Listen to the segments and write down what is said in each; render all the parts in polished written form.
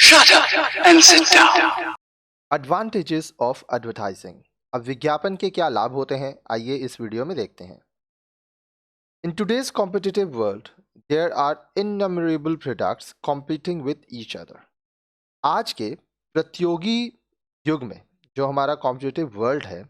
Shut up and sit down. Advantages of advertising. अब विज्ञापन के क्या लाभ होते हैं, आइए इस वीडियो में देखते हैं। In today's competitive world there are innumerable products competing with each other. आज के प्रतियोगी युग में जो हमारा कॉम्पिटिटिव वर्ल्ड है,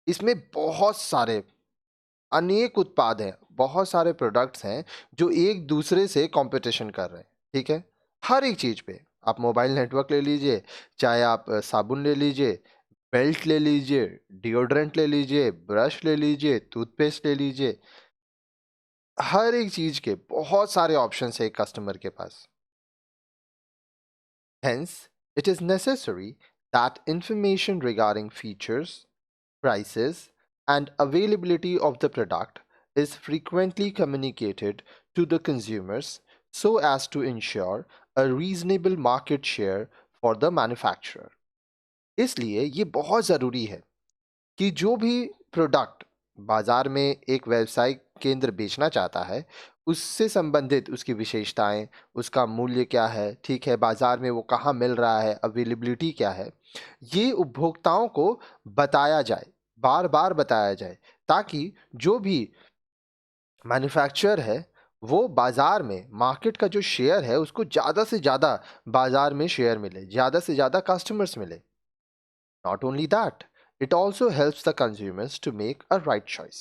इसमें बहुत सारे अनेक उत्पाद हैं, बहुत सारे प्रोडक्ट्स हैं जो एक दूसरे से कंपटीशन कर रहे हैं। ठीक है, हर एक चीज़ पे आप मोबाइल नेटवर्क ले लीजिए, चाहे आप साबुन ले लीजिए, बेल्ट ले लीजिए, डिओड्रेंट ले लीजिए, ब्रश ले लीजिए, टूथपेस्ट ले लीजिए, हर एक चीज़ के बहुत सारे ऑप्शंस है एक कस्टमर के पास। Hence, it is necessary that information regarding features, prices, and availability of the product is frequently communicated to the consumers so as to ensure a reasonable market share for the manufacturer. इसलिए ये बहुत ज़रूरी है कि जो भी product बाज़ार में एक व्यवसाय केंद्र बेचना चाहता है, उससे संबंधित उसकी विशेषताएं, उसका मूल्य क्या है, ठीक है, बाज़ार में वो कहाँ मिल रहा है, अवेलेबिलिटी क्या है, ये उपभोक्ताओं को बताया जाए, बार बार बताया जाए, ताकि जो भी मैन्युफैक्चरर है वो बाज़ार में मार्केट का जो शेयर है उसको ज़्यादा से ज़्यादा बाज़ार में शेयर मिले, ज़्यादा से ज़्यादा कस्टमर्स मिले। Not only that, it also helps the consumers to make a right choice.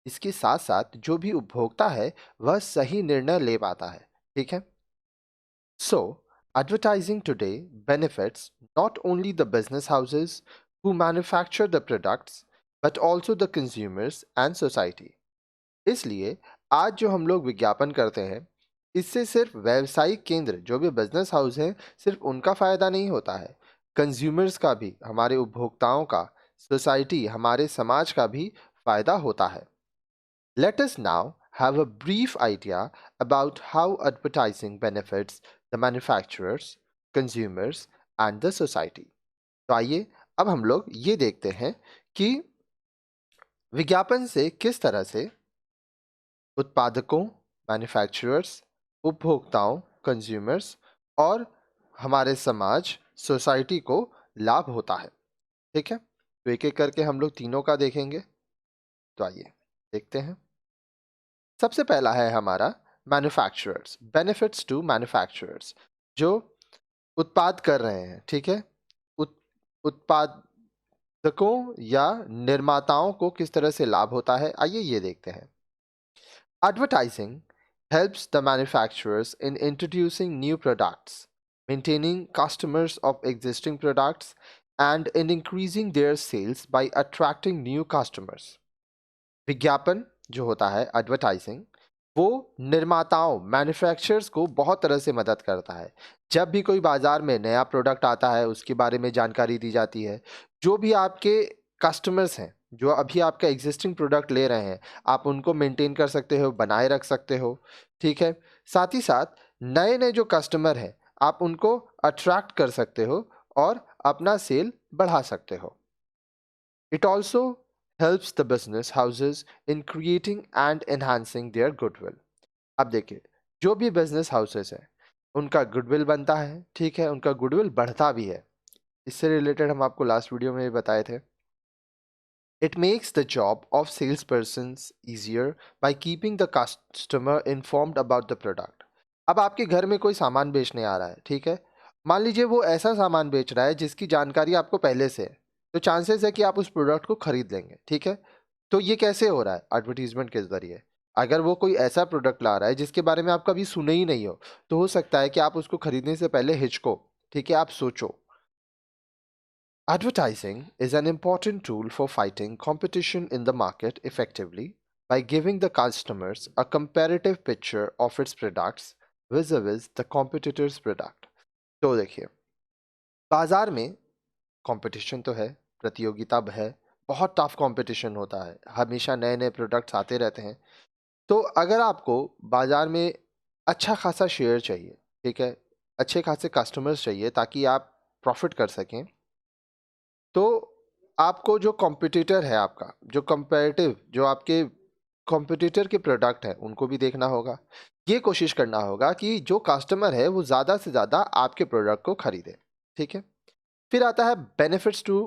इसके साथ साथ जो भी उपभोक्ता है वह सही निर्णय ले पाता है। ठीक है, So, advertising today benefits not only the business houses who manufacture the products but also the consumers and society. इसलिए आज जो हम लोग विज्ञापन करते हैं, इससे सिर्फ व्यावसायिक केंद्र जो भी बिजनेस हाउस हैं, सिर्फ उनका फायदा नहीं होता है, कंज्यूमर्स का भी, हमारे उपभोक्ताओं का, सोसाइटी, हमारे समाज का भी फायदा होता है। Let us now have a brief idea about how advertising benefits the manufacturers, consumers and the society. तो आइए अब हम लोग ये देखते हैं कि विज्ञापन से किस तरह से उत्पादकों, मैन्युफैक्चरर्स, उपभोक्ताओं, कंज्यूमर्स और हमारे समाज, सोसाइटी को लाभ होता है। ठीक है, तो एक एक करके हम लोग तीनों का देखेंगे। तो आइए देखते हैं। सबसे पहला है हमारा मैन्युफैक्चरर्स, बेनिफिट्स टू मैन्युफैक्चरर्स, जो उत्पाद कर रहे हैं। ठीक है, उत्पादकों या निर्माताओं को किस तरह से लाभ होता है, आइए ये देखते हैं। Advertising helps the manufacturers in introducing new products, maintaining customers of existing products, and in increasing their sales by attracting new customers. विज्ञापन जो होता है एडवर्टाइजिंग, वो निर्माताओं, मैन्युफैक्चरर्स को बहुत तरह से मदद करता है। जब भी कोई बाजार में नया प्रोडक्ट आता है उसके बारे में जानकारी दी जाती है। जो भी आपके कस्टमर्स हैं, जो अभी आपका एग्जिस्टिंग प्रोडक्ट ले रहे हैं, आप उनको मेंटेन कर सकते हो, बनाए रख सकते हो। ठीक है, साथ ही साथ नए नए जो कस्टमर हैं आप उनको अट्रैक्ट कर सकते हो और अपना सेल बढ़ा सकते हो। It also helps the business houses in creating and enhancing their goodwill. अब देखिए, जो भी बिजनेस हाउसेस हैं उनका गुडविल बनता है। ठीक है, उनका गुडविल बढ़ता भी है। इससे रिलेटेड हम आपको लास्ट वीडियो में भी बताए थे। It makes the job of salespersons easier by keeping the customer informed about the product. अब आपके घर में कोई सामान बेचने आ रहा है, ठीक है, मान लीजिए वो ऐसा सामान बेच रहा है जिसकी जानकारी आपको पहले से है, तो चांसेस है कि आप उस प्रोडक्ट को खरीद लेंगे। ठीक है, तो ये कैसे हो रहा है? एडवर्टीजमेंट के जरिए। अगर वो कोई ऐसा प्रोडक्ट ला रहा है जिसके बारे में आप कभी सुने ही नहीं हो हो सकता है कि आप उसको खरीदने से पहले हिचको। ठीक है, आप सोचो। Advertising is an important tool for fighting competition in the market effectively by giving the customers a comparative picture of its products vis-a-vis the competitor's product. तो देखिए, बाजार में कंपटीशन तो है, प्रतियोगिता है, बहुत टफ कंपटीशन होता है, हमेशा नए नए प्रोडक्ट्स आते रहते हैं। तो अगर आपको बाजार में अच्छा खासा शेयर चाहिए, ठीक है, अच्छे खासे कस्टमर्स चाहिए ताकि आप प्रॉफिट कर सकें, तो आपको जो कॉम्पिटिटर है, आपका जो कंपैरेटिव, जो आपके कॉम्पिटिटर के प्रोडक्ट हैं उनको भी देखना होगा। ये कोशिश करना होगा कि जो कस्टमर है वो ज़्यादा से ज़्यादा आपके प्रोडक्ट को खरीदे, ठीक है? फिर आता है बेनिफिट्स टू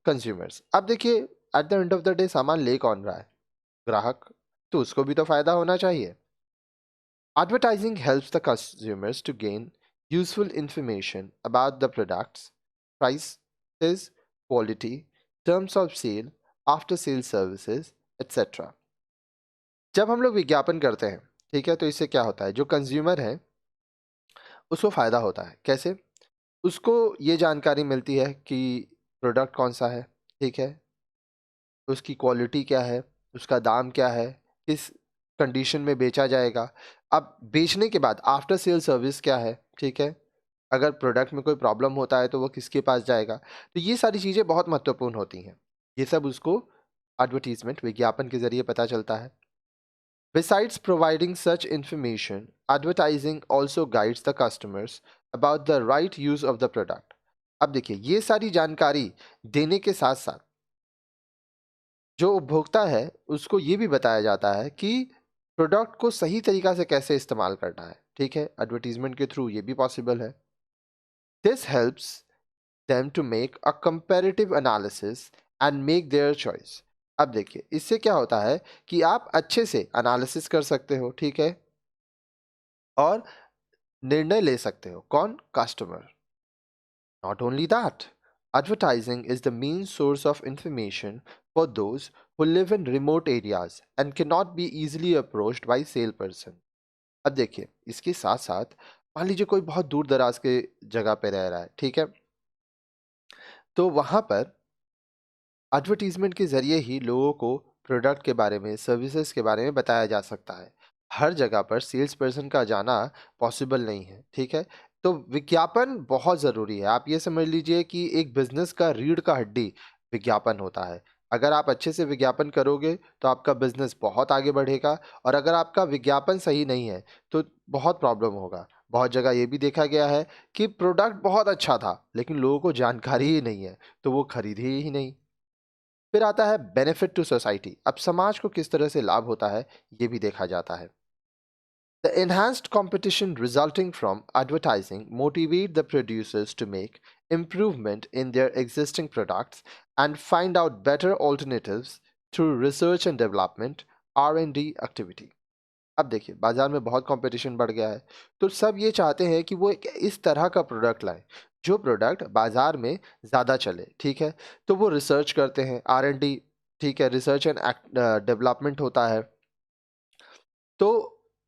कंज्यूमर्स। अब देखिए, at the end of the day सामान ले कौन रहा है? ग्राहक। तो उसको भी तो फायदा होना चाहिए। Advertising helps the consumers to gain useful information about the products, prices, quality, terms of sale, after sale services, etc. जब हम लोग विज्ञापन करते हैं, ठीक है, तो इससे क्या होता है? जो कंज्यूमर है उसको फायदा होता है। कैसे? उसको ये जानकारी मिलती है कि प्रोडक्ट कौन सा है, ठीक है, उसकी क्वालिटी क्या है, उसका दाम क्या है, किस कंडीशन में बेचा जाएगा। अब बेचने के बाद आफ्टर सेल सर्विस क्या है, ठीक है, अगर प्रोडक्ट में कोई प्रॉब्लम होता है तो वो किसके पास जाएगा। तो ये सारी चीज़ें बहुत महत्वपूर्ण होती हैं। ये सब उसको एडवर्टीजमेंट, विज्ञापन के जरिए पता चलता है। Besides providing such information, advertising also guides the customers about the right use of the product. अब देखिए, ये सारी जानकारी देने के साथ साथ जो उपभोक्ता है उसको ये भी बताया जाता है कि प्रोडक्ट को सही तरीका से कैसे इस्तेमाल करना है, ठीक है, एडवर्टीजमेंट के थ्रू ये भी पॉसिबल है। This helps them to make a comparative analysis and make their choice. अब देखिए, इससे क्या होता है कि आप अच्छे से एनालिसिस कर सकते हो, ठीक है, और निर्णय ले सकते हो। कौन? Customer. Not only that, advertising is the main source of information for those who live in remote areas and cannot be easily approached by salesperson. अब देखिए, इसके साथ साथ मान लीजिए कोई बहुत दूर दराज के जगह पे रह रहा है, ठीक है, तो वहां पर एडवर्टीजमेंट के जरिए ही लोगों को प्रोडक्ट के बारे में, सर्विसेज के बारे में बताया जा सकता है। हर जगह पर सेल्स पर्सन का जाना पॉसिबल नहीं है, ठीक है, तो विज्ञापन बहुत ज़रूरी है। आप ये समझ लीजिए कि एक बिजनेस का रीढ़ का हड्डी विज्ञापन होता है। अगर आप अच्छे से विज्ञापन करोगे तो आपका बिजनेस बहुत आगे बढ़ेगा, और अगर आपका विज्ञापन सही नहीं है तो बहुत प्रॉब्लम होगा। बहुत जगह ये भी देखा गया है कि प्रोडक्ट बहुत अच्छा था लेकिन लोगों को जानकारी ही नहीं है, तो वो खरीदे ही नहीं। फिर आता है बेनिफिट टू सोसाइटी। अब समाज को किस तरह से लाभ होता है ये भी देखा जाता है। The enhanced competition resulting from advertising motivate the producers to make improvement in their existing products and find out better alternatives through research and development R&D activity. अब देखिए, बाजार में बहुत कंपटीशन बढ़ गया है, तो सब ये चाहते हैं कि वो एक इस तरह का प्रोडक्ट लाएं जो प्रोडक्ट बाजार में ज़्यादा चले, ठीक है, तो वो रिसर्च करते हैं, R&D, ठीक है, रिसर्च एंड डेवलपमेंट होता है। तो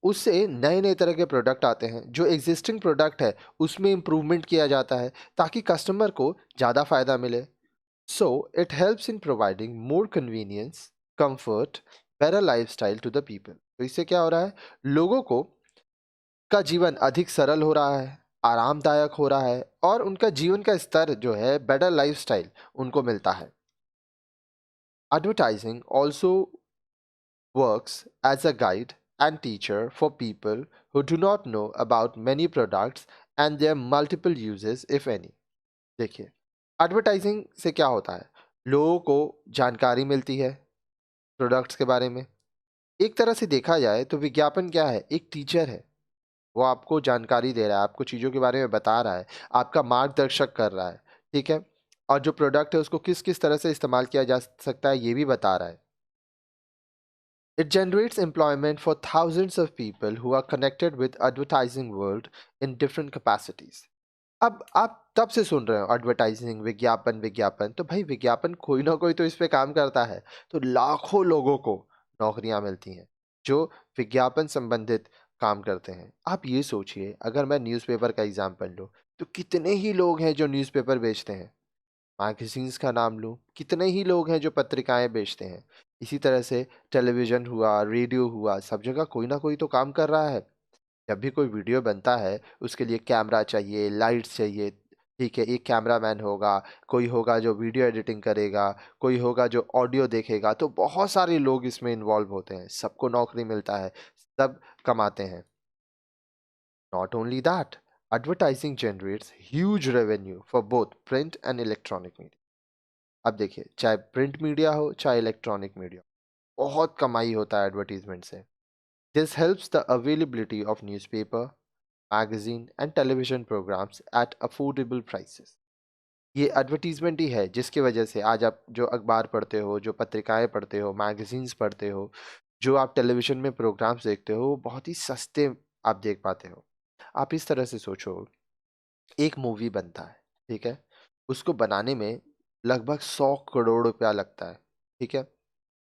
उससे नए नए तरह के प्रोडक्ट आते हैं, जो एग्जिस्टिंग प्रोडक्ट है उसमें इम्प्रूवमेंट किया जाता है ताकि कस्टमर को ज़्यादा फायदा मिले। So it helps in providing more convenience, comfort, better lifestyle to the people. तो इससे क्या हो रहा है? लोगों को का जीवन अधिक सरल हो रहा है, आरामदायक हो रहा है, और उनका जीवन का स्तर जो है, बेटर लाइफस्टाइल उनको मिलता है। Advertising also works as a guide and teacher for people who do not know about many products and their multiple uses if any. देखिए, एडवर्टाइजिंग से क्या होता है? लोगों को जानकारी मिलती है प्रोडक्ट्स के बारे में। एक तरह से देखा जाए तो विज्ञापन क्या है? एक टीचर है। वो आपको जानकारी दे रहा है, आपको चीज़ों के बारे में बता रहा है, आपका मार्गदर्शक कर रहा है, ठीक है, और जो प्रोडक्ट है उसको किस किस तरह से इस्तेमाल किया जा सकता है ये भी बता रहा है। It generates employment for thousands of people who are connected with advertising world in different capacities. अब आप तब से सुन रहे हो एडवर्टाइजिंग, विज्ञापन विज्ञापन, तो भाई विज्ञापन कोई ना कोई तो इस पे काम करता है। तो लाखों लोगों को नौकरियां मिलती हैं जो विज्ञापन संबंधित काम करते हैं। आप ये सोचिए, अगर मैं न्यूज़पेपर का एग्जांपल लूँ तो कितने ही लोग हैं जो न्यूज़पेपर बेचते हैं। मैगजीन्स का नाम लूँ, कितने ही लोग हैं जो पत्रिकाएं बेचते हैं। इसी तरह से टेलीविज़न हुआ, रेडियो हुआ, सब जगह कोई ना कोई तो काम कर रहा है। जब भी कोई वीडियो बनता है, उसके लिए कैमरा चाहिए, लाइट्स चाहिए, ठीक है, एक कैमरामैन होगा, कोई होगा जो वीडियो एडिटिंग करेगा, कोई होगा जो ऑडियो देखेगा, तो बहुत सारे लोग इसमें इन्वॉल्व होते हैं, सबको नौकरी मिलता है, सब कमाते हैं। Not only that, advertising generates huge revenue for both print and electronic media. अब देखिए, चाहे प्रिंट मीडिया हो चाहे इलेक्ट्रॉनिक मीडिया, बहुत कमाई होता है एडवर्टीजमेंट से। This helps the availability of newspaper, magazine and television programs at affordable prices. ये एडवर्टीजमेंट ही है जिसकी वजह से आज आप जो अखबार पढ़ते हो, जो पत्रिकाएं पढ़ते हो, मैगजीन्स पढ़ते हो, जो आप टेलीविजन में प्रोग्राम्स देखते हो, वो बहुत ही सस्ते आप देख पाते हो। आप इस तरह से सोचो, एक मूवी बनता है, ठीक है? उसको बनाने में लगभग 100 करोड़ रुपया लगता है, ठीक है?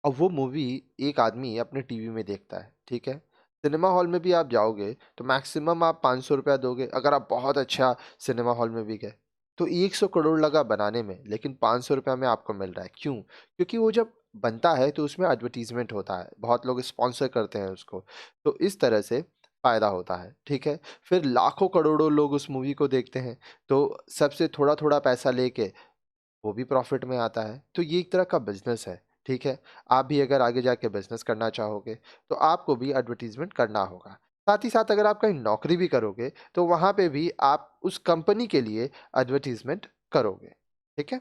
अब वो मूवी एक आदमी अपने टीवी में देखता है, ठीक है? सिनेमा हॉल में भी आप जाओगे तो मैक्सिमम आप 500 रुपया दोगे अगर आप बहुत अच्छा सिनेमा हॉल में भी गए। तो 100 करोड़ लगा बनाने में, लेकिन 500 रुपया में आपको मिल रहा है। क्यों? क्योंकि वो जब बनता है तो उसमें एडवर्टाइज़मेंट होता है, बहुत लोग स्पॉन्सर करते हैं उसको। तो इस तरह से फ़ायदा होता है, ठीक है? फिर लाखों करोड़ों लोग उस मूवी को देखते हैं, तो सबसे थोड़ा-थोड़ा पैसा लेके वो भी प्रॉफिट में आता है। तो ये एक तरह का बिज़नेस है, ठीक है? आप भी अगर आगे जाके बिज़नेस करना चाहोगे, तो आपको भी एडवर्टाइज़मेंट करना होगा। साथ ही साथ अगर आप कहीं नौकरी भी करोगे, तो वहाँ पे भी आप उस कंपनी के लिए एडवर्टाइज़मेंट करोगे, ठीक है?